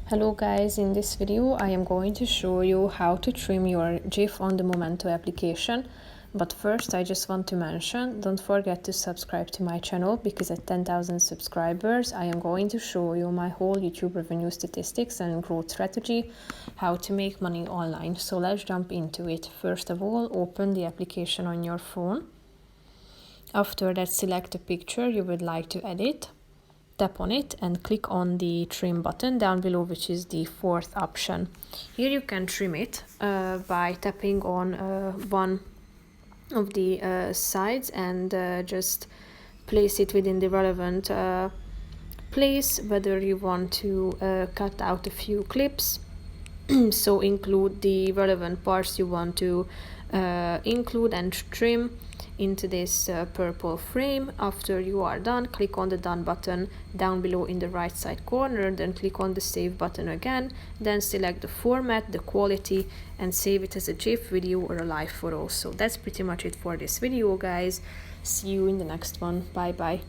Hello guys, in this video I am going to show you how to trim your GIF on the Momento application. But first I just want to mention, don't forget to subscribe to my channel because at 10,000 subscribers I am going to show you my whole YouTube revenue statistics and growth strategy, how to make money online. So let's jump into it. First of all, open the application on your phone. After that, select a picture you would like to edit. Tap on it and click on the trim button down below, which is the fourth option. Here you can trim it by tapping on one of the sides and just place it within the relevant place, whether you want to cut out a few clips. So include the relevant parts you want to include and trim into this purple frame. After you are done, click on the done button down below in the right side corner, then click on the save button again, then select the format, the quality, and save it as a GIF, video, or a live photo. So that's pretty much it for this video, guys. See you in the next one. Bye bye.